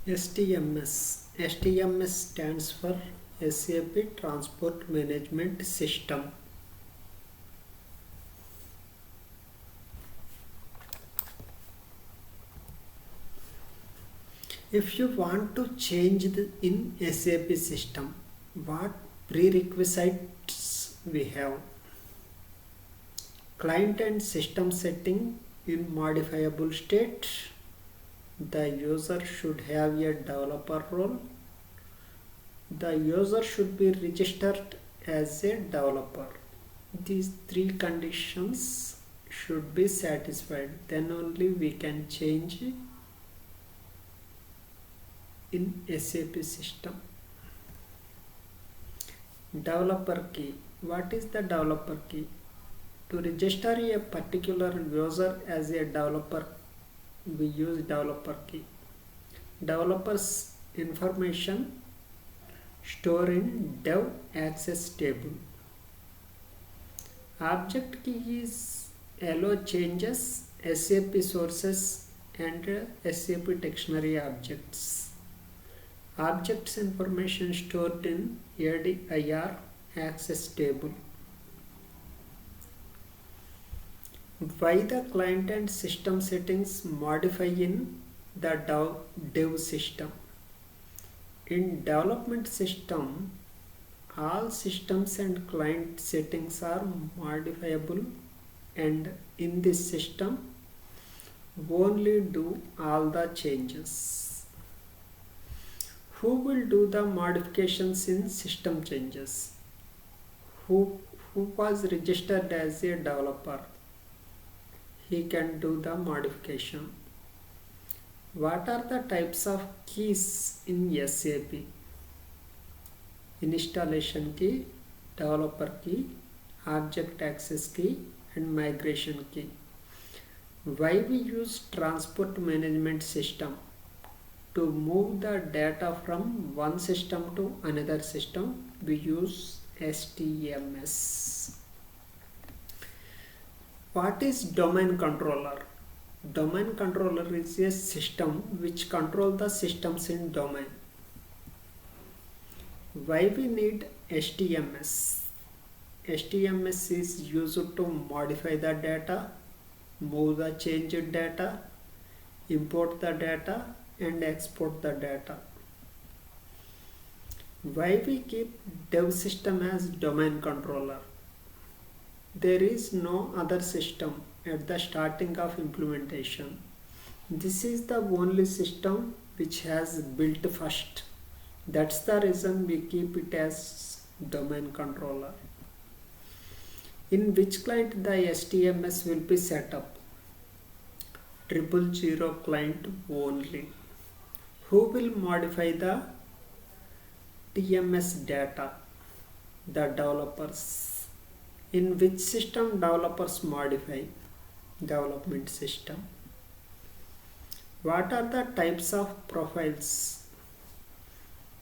STMS. STMS stands for SAP Transport Management System. If you want to change in SAP system, what prerequisites we have? Client and system setting in modifiable state. The user should have a developer role. The user should be registered as a developer. These three conditions should be satisfied. Then only we can change in SAP system. Developer key. What is the developer key? To register a particular user as a developer, we use developer key. Developers information store in dev access table. Object key is allow changes, SAP sources and SAP dictionary objects. Objects information stored in ADIR access table. Why the client and system settings modify in the dev system? In development system, all systems and client settings are modifiable, and in this system only do all the changes. Who will do the modifications in system changes? Who was registered as a developer? He can do the modification. What are the types of keys in SAP? Installation key, developer key, object access key and migration key. Why we use transport management system? To move the data from one system to another system, we use STMS. What is domain controller? Domain controller is a system which controls the systems in domain. Why we need STMS? STMS is used to modify the data, move the changed data, import the data and export the data. Why we keep dev system as domain controller? There is no other system at the starting of implementation. This is the only system which has built first. That's the reason we keep it as domain controller. In which client the STMS will be set up? 000 client only. Who will modify the TMS data? The developers. In which system developers modify? Development system. What are the types of profiles?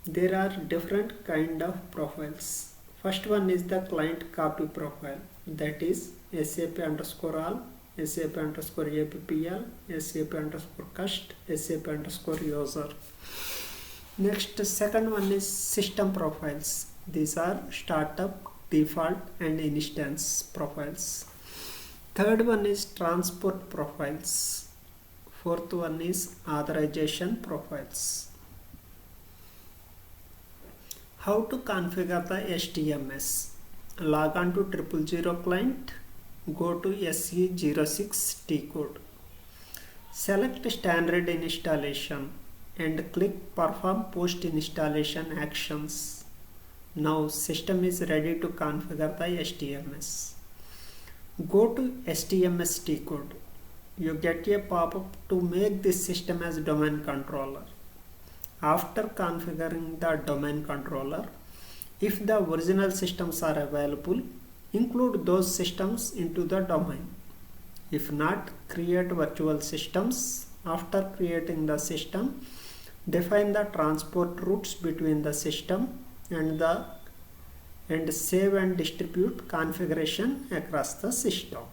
There are different kind of profiles. First one is the client copy profile, that is SAP underscore all, SAP underscore APPL, SAP underscore cust, SAP underscore user. Next, second one is system profiles. These are startup, default and instance profiles. Third one is transport profiles. Fourth one is authorization profiles. How to configure the STMS? Log on to 000 client, go to SE06 T code. Select standard installation and click perform post installation actions. Now system is ready to configure the STMS. Go to STMS T code. You get a pop-up to make this system as domain controller. After configuring the domain controller, if the original systems are available, include those systems into the domain. If not, create virtual systems. After creating the system, define the transport routes between the system and save and distribute configuration across the system.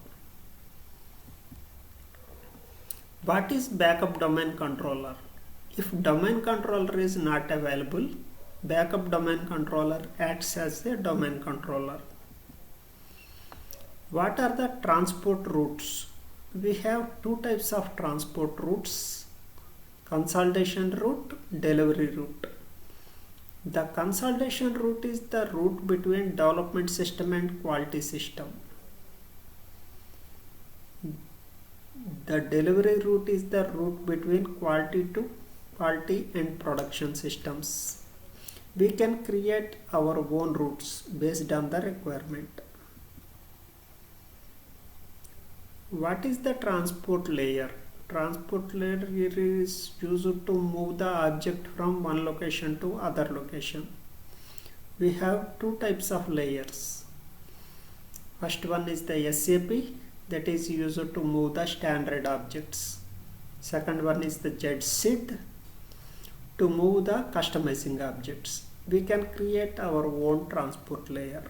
What is backup domain controller? If domain controller is not available, backup domain controller acts as a domain controller. What are the transport routes? We have two types of transport routes: consolidation route, delivery route. The consolidation route is the route between development system and quality system. The delivery route is the route between quality and production systems. We can create our own routes based on the requirement. What is the transport layer? Transport layer is used to move the object from one location to other location. We have two types of layers. First one is the SAP, that is used to move the standard objects. Second one is the ZSID, to move the customizing objects. We can create our own transport layer.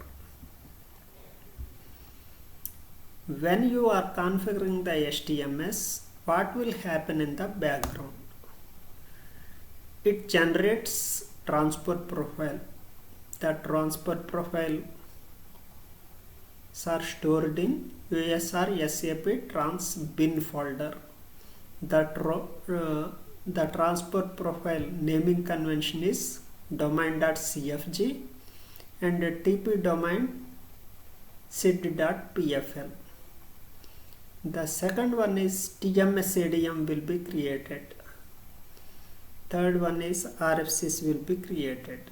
When you are configuring the STMS, what will happen in the background? It generates transport profile. The transport profile are stored in USR SAP trans bin folder. The transport profile naming convention is domain.cfg and tp domain sid.pfl. The second one is TMS ADM will be created. Third one is RFCs will be created.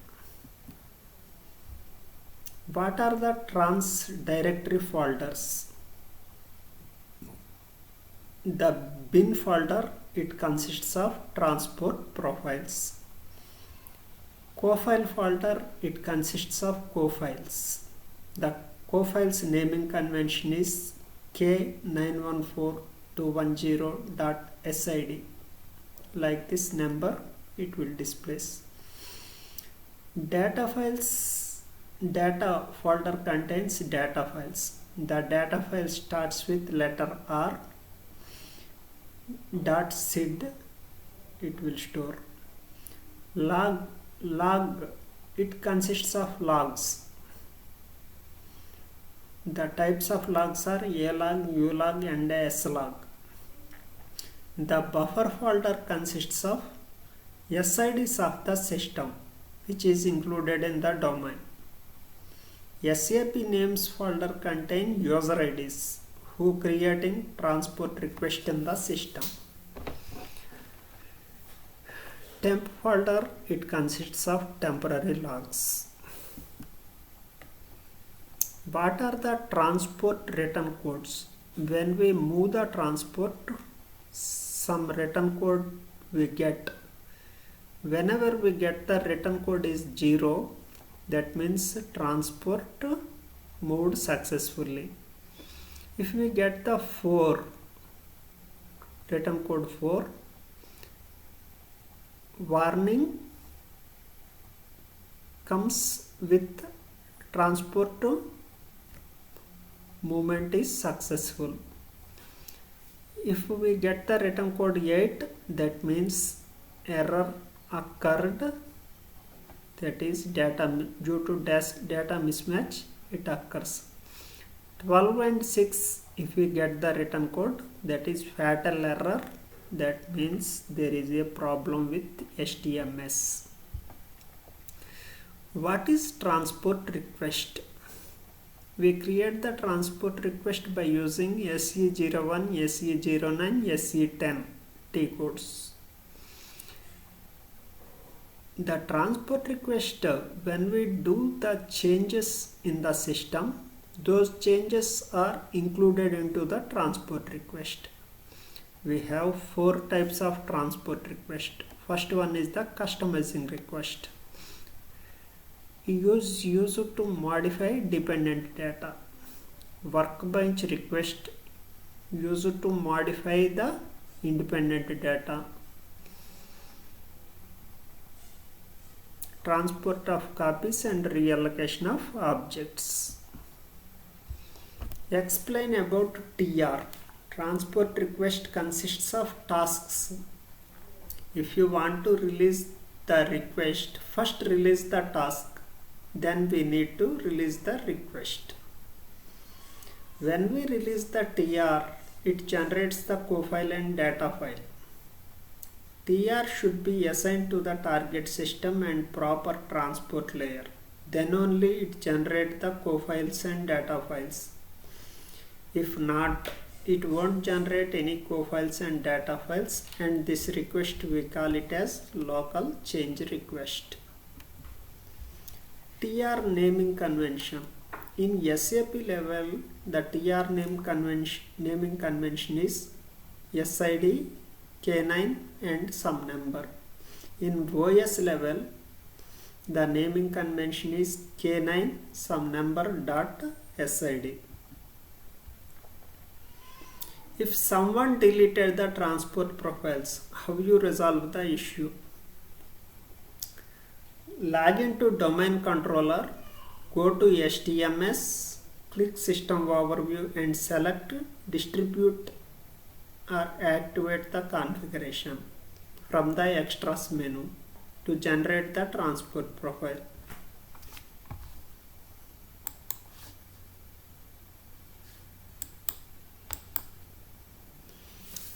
What are the trans directory folders? The bin folder, it consists of transport profiles. Cofile folder, it consists of cofiles. The cofiles naming convention is K914210.sid. Like this number it will displace. Data folder contains data files. The data file starts with letter R. .sid, it will store. Log, it consists of logs. The types of logs are alog, ulog and slog. The buffer folder consists of SIDs of the system, which is included in the domain. SAP names folder contain user IDs who creating transport request in the system. Temp folder, it consists of temporary logs. What are the transport return codes? When we move the transport, some return code we get. Whenever we get the return code is 0, that means transport moved successfully. If we get the 4, return code 4, warning comes with transport movement is successful. If we get the return code 8, that means error occurred, that is due to data mismatch it occurs. 12 and 6, if we get the return code, that is fatal error, that means there is a problem with STMS. What is transport request? We create the transport request by using SE01, SE09, SE10 T codes. The transport request, when we do the changes in the system, those changes are included into the transport request. We have 4 types of transport request. First one is the customizing request. Used to modify dependent data. Workbench request, used to modify the independent data. Transport of copies and reallocation of objects. Explain about TR. Transport request consists of tasks. If you want to release the request, first release the task, then we need to release the request. When we release the TR, it generates the cofile and data file. TR should be assigned to the target system and proper transport layer. Then only it generates the cofiles and data files. If not, it won't generate any cofiles and data files, and this request we call it as local change request. TR naming convention. In SAP level, the TR naming convention is SID, K9 and some number. In OS level, the naming convention is K9 some number dot SID. If someone deleted the transport profiles, how you resolve the issue? Log into domain controller, go to STMS, click system overview and select distribute or activate the configuration from the extras menu to generate the transport profile.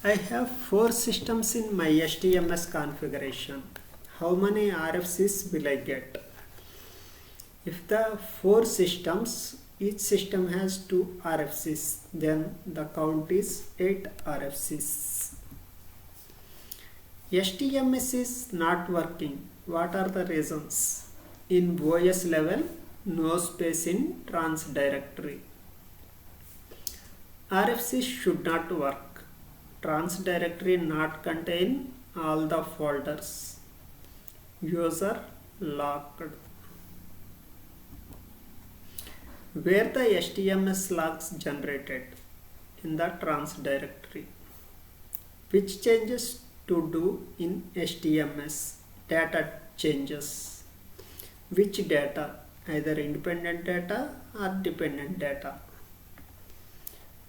I have 4 systems in my STMS configuration. How many RFCs will I get? If the 4 systems, each system has 2 RFCs, then the count is 8 RFCs. STMS is not working. What are the reasons? In OS level, no space in trans directory. RFCs should not work. Trans directory not contain all the folders. User locked. Where the STMS logs generated? In the trans directory. Which changes to do in STMS? Data changes. Which data? Either independent data or dependent data.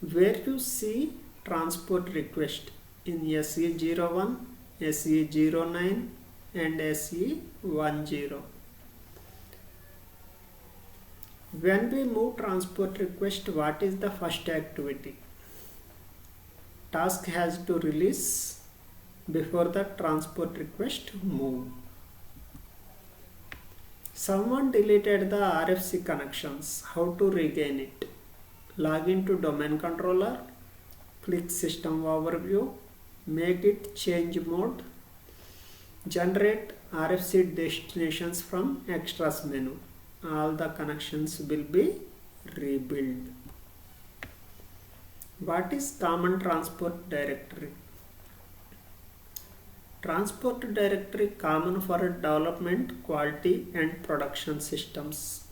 Where you see transport request in SE01, SE09 and SE10. When we move transport request, what is the first activity? Task has to release before the transport request move. Someone deleted the RFC connections. How to regain it? Log into domain controller, click system overview, make it change mode, generate RFC destinations from extras menu. All the connections will be rebuilt. What is common transport directory? Transport directory common for development, quality and production systems.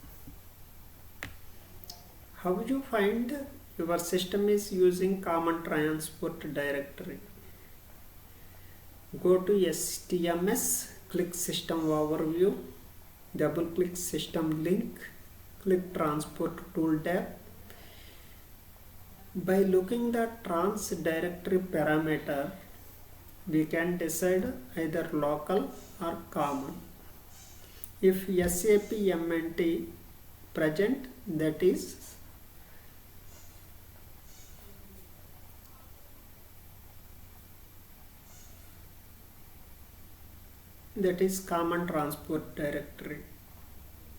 How you find your system is using common transport directory? Go to STMS, click system overview, double click system link, click transport tool tab. By looking the trans directory parameter, we can decide either local or common. If SAP MNT present, that is common transport directory.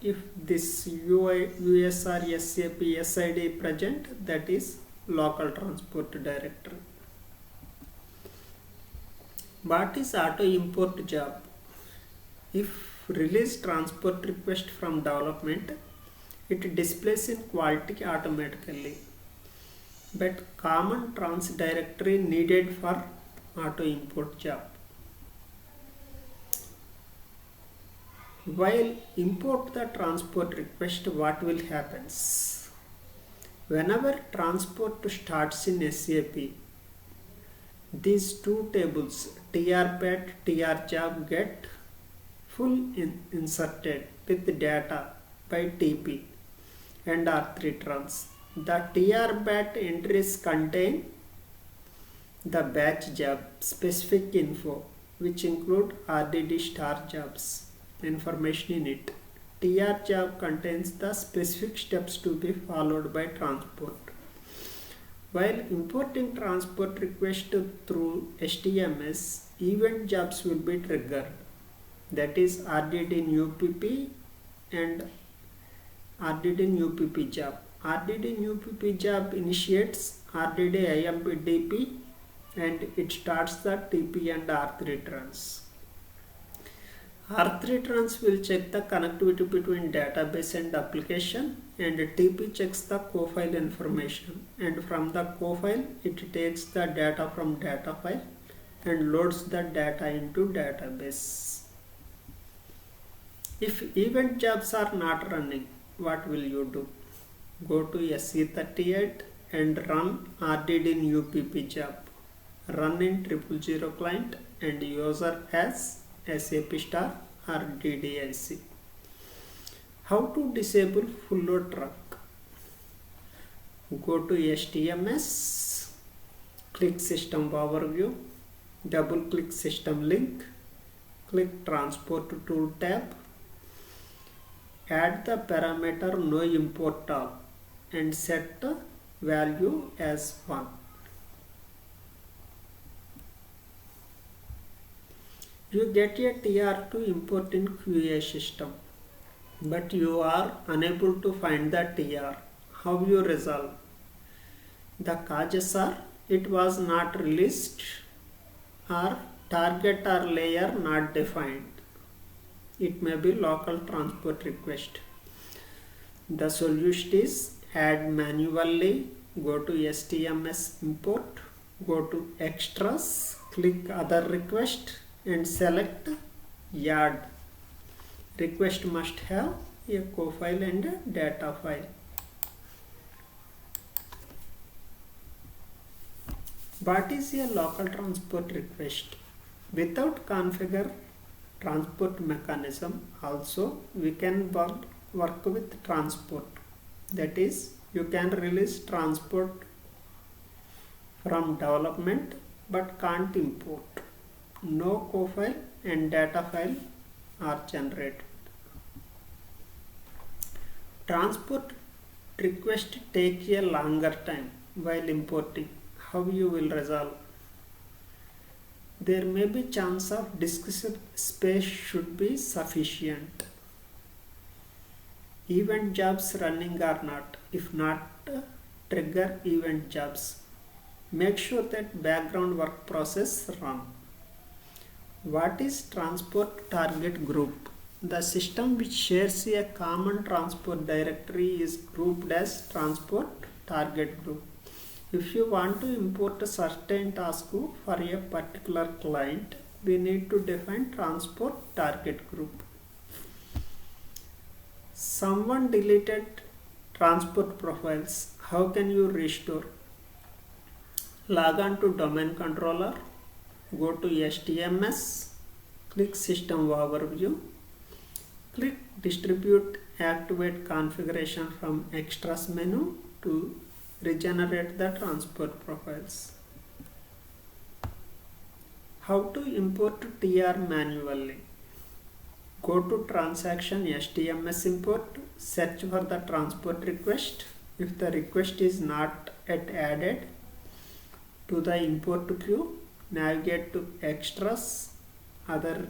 If this US or SAP SID present, that is local transport directory. What is auto import job? If release transport request from development, it displays in quality automatically. But common trans directory needed for auto import job. While import the transport request, what will happen? Whenever transport starts in SAP, these two tables, TR-PAT, TR-job, get inserted with data by TP and R3 trans. The TR-BAT entries contain the batch job specific info, which include RDD star jobs information in it. TR job contains the specific steps to be followed by transport. While importing transport request through STMS, event jobs will be triggered. That is RDD new PP and RDD new PP job. RDD new PP job initiates RDD IMP DP and it starts the TP and R3 trans. R3 trans will check the connectivity between database and application, and TP checks the co-file information, and from the co-file it takes the data from data file and loads the data into database. If event jobs are not running, what will you do? Go to SE38 and run RDD new PP job. Run in 000 client and user as SAP star or DDIC. How to disable full load truck? Go to STMS, click System Overview, double click System Link, click Transport Tool tab, add the parameter No Import All and set the value as 1. You get a TR to import in QA system, but you are unable to find the TR. How you resolve? The causes are it was not released or target or layer not defined. It may be local transport request. The solution is add manually, go to STMS import, go to extras, click other request and select yard. Request must have a co-file and a data file. What is a local transport request? Without configure transport mechanism, also we can work with transport. That is, you can release transport from development but can't import. No co-file and data file are generated. Transport request take a longer time while importing. How you will resolve? There may be chance of disk space should be sufficient. Event jobs running or not. If not, trigger event jobs. Make sure that background work process run. What is transport target group? The system which shares a common transport directory is grouped as transport target group. If you want to import a certain task for a particular client, we need to define transport target group. Someone deleted transport profiles. How can you restore? Log on to domain controller. Go to STMS, click System Overview, click Distribute Activate Configuration from Extras menu to regenerate the transport profiles. How to import TR manually? Go to Transaction STMS Import, search for the transport request. If the request is not yet added to the import queue, navigate to Extras, other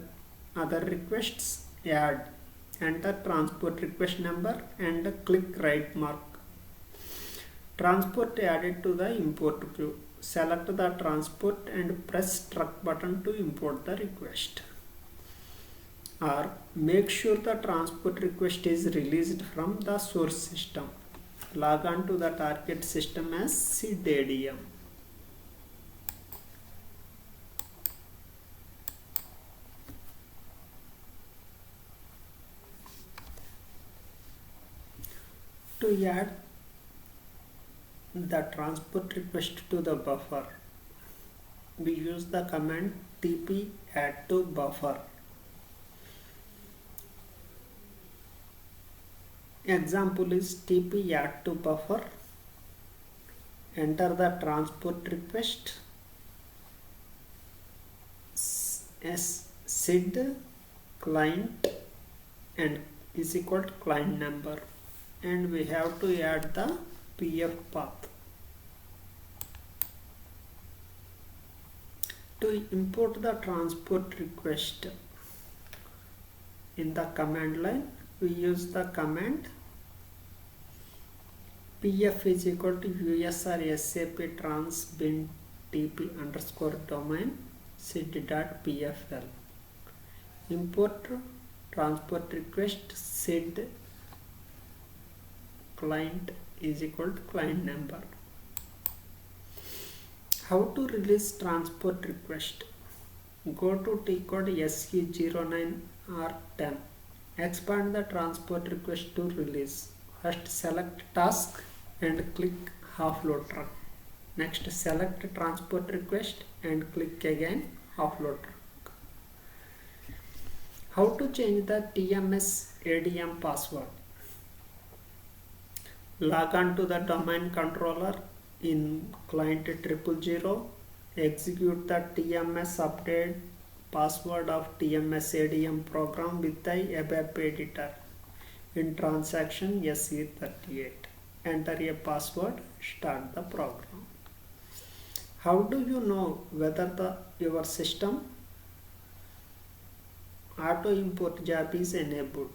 requests, add, enter transport request number and click right mark. Transport added to the import queue. Select the transport and press truck button to import the request. Or make sure the transport request is released from the source system. Log on to the target system as CDDM. To add the transport request to the buffer, we use the command tp add to buffer. Example is tp add to buffer. Enter the transport request, as SID client and is equal to client number, and we have to add the PF path. To import the transport request in the command line, we use the command pf is equal to usr sap trans bin tp underscore domain sid.pfl. Import transport request sid client is equal to client number. How to release transport request? Go to T-code SE09 or 10. Expand the transport request to release. First select task and click offload truck. Next select transport request and click again offload truck. How to change the TMS ADM password? Log on to the domain controller in client 000, execute the TMS update password of TMS ADM program with the ABAP editor in transaction SE38. Enter a password, start the program. How do you know whether your system auto import job is enabled?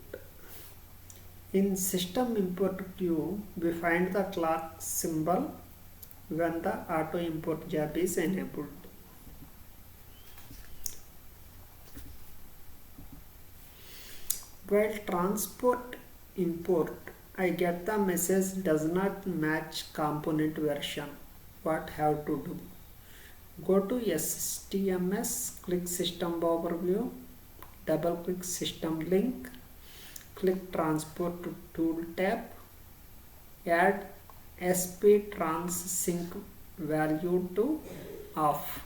In system import queue, we find the clock symbol when the auto import job is enabled. While transport import, I get the message does not match component version. What have to do? Go to STMS, click System Overview, double click System Link, click Transport Tool tab, add SP trans sync value to off.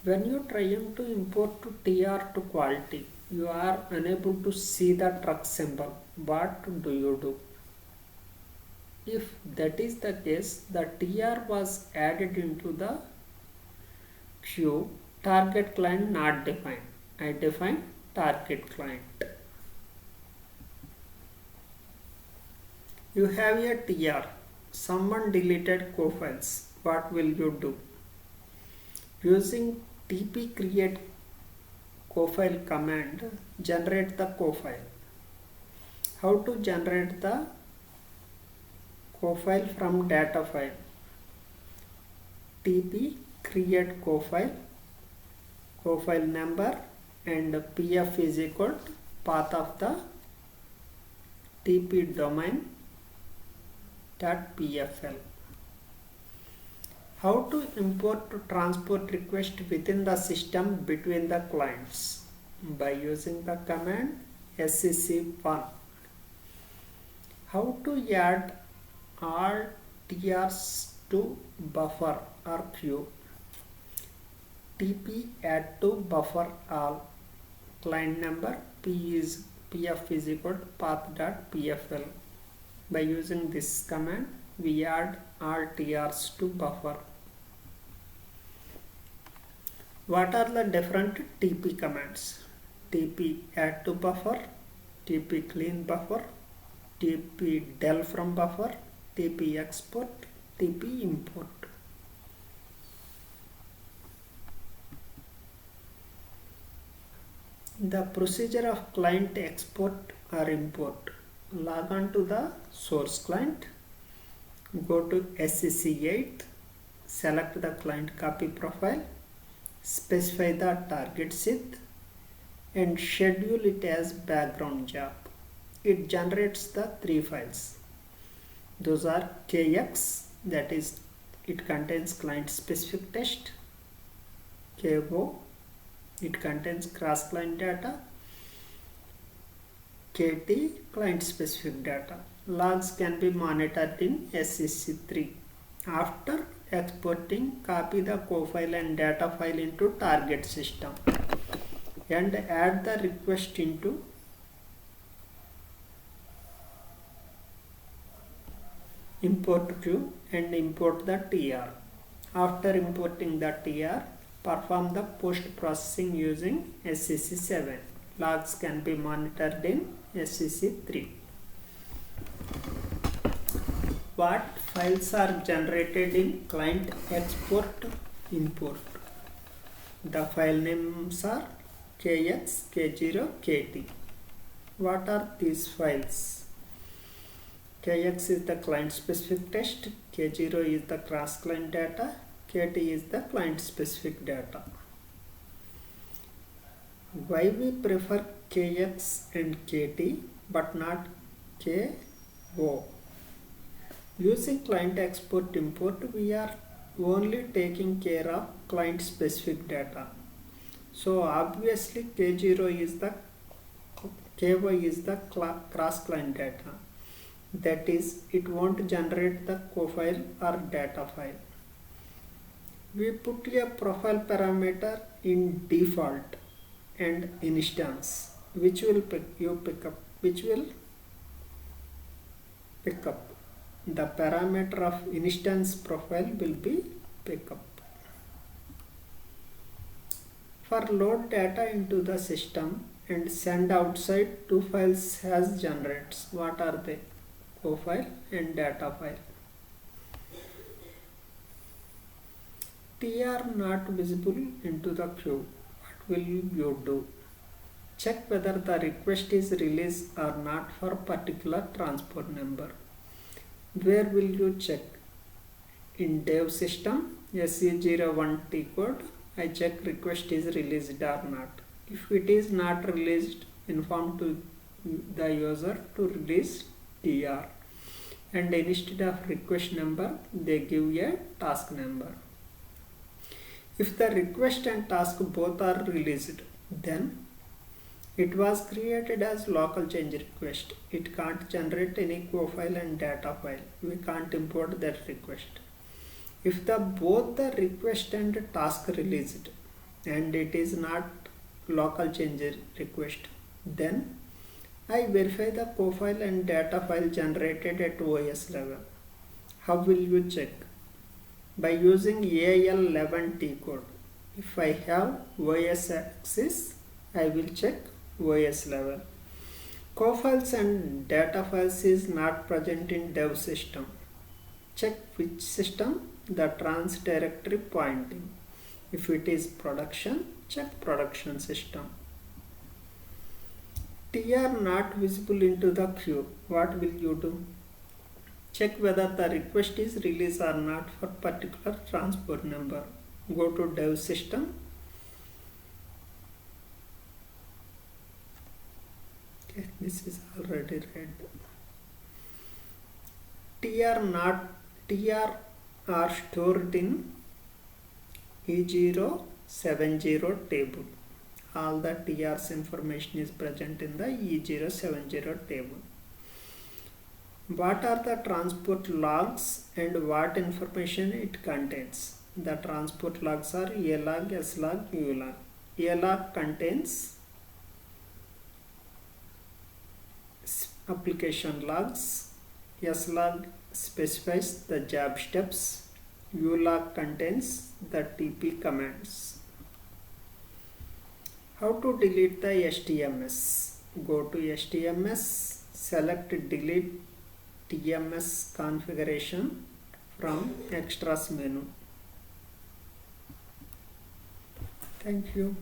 When you are trying to import to TR to quality, you are unable to see the truck symbol. What do you do? If that is the case, the TR was added into the queue, target client not defined. I define target client. You have a TR. Someone deleted cofiles. What will you do? Using tp create cofile command, generate the cofile. How to generate the cofile from data file? tp create cofile, cofile number, and pf is equal to path of the tp domain .pfl. How to import transport request within the system between the clients? By using the command scc1. How to add all TRs to buffer or queue? tp add to buffer all, client number pf is equal to path.pfl. By using this command, we add all TRs to buffer. What are the different TP commands? TP add to buffer, TP clean buffer, TP del from buffer, TP export, TP import. The procedure of client export or import. Log on to the source client, go to SCC8, select the client copy profile, specify the target SID, and schedule it as background job. It generates the 3 files. Those are KX, that is, it contains client specific text, KO, it contains cross client data, KT, client specific data. Logs can be monitored in SCC3. After exporting, copy the cofile and data file into target system and add the request into import queue and import the TR. After importing the TR, perform the post-processing using SCC7. Logs can be monitored in SCC3. What files are generated in client export import? The file names are KX, K0, KT. What are these files? KX is the client specific text, K0 is the cross client data, KT is the client specific data. Why we prefer KX and KT but not KO? Using client export import, we are only taking care of client specific data. So obviously K0 is the KY is the cross client data. That is, it won't generate the co-file or data file. We put a profile parameter in default and instance, which will pick up. The parameter of instance profile will be pickup. For load data into the system and send outside, two files has generates. What are they? Co-file and data file. TR not visible into the queue. What will you do? Check whether the request is released or not for particular transport number. Where will you check? In dev system, SE01 T code, I check request is released or not. If it is not released, inform to the user to release TR. And instead of request number, they give a task number. If the request and task both are released, then it was created as local change request. It can't generate any co-file and data file. We can't import that request. If both the request and task released and it is not local change request, then I verify the co-file and data file generated at OS level. How will you check? By using AL11 T code. If I have OS axis, I will check OS level. Co-files and data files is not present in dev system. Check which system, the trans directory pointing. If it is production, check production system. TR not visible into the queue. What will you do? Check whether the request is released or not for particular transport number. Go to dev system. Okay, this is already read. TR are stored in E070 table. All the TR's information is present in the E070 table. What are the transport logs and what information it contains? The transport logs are A-log, S-log, U-log. A-log contains application logs. S-log specifies the job steps. U-log contains the TP commands. How to delete the STMs? Go to STMs, select delete TMS configuration from extras menu. Thank you.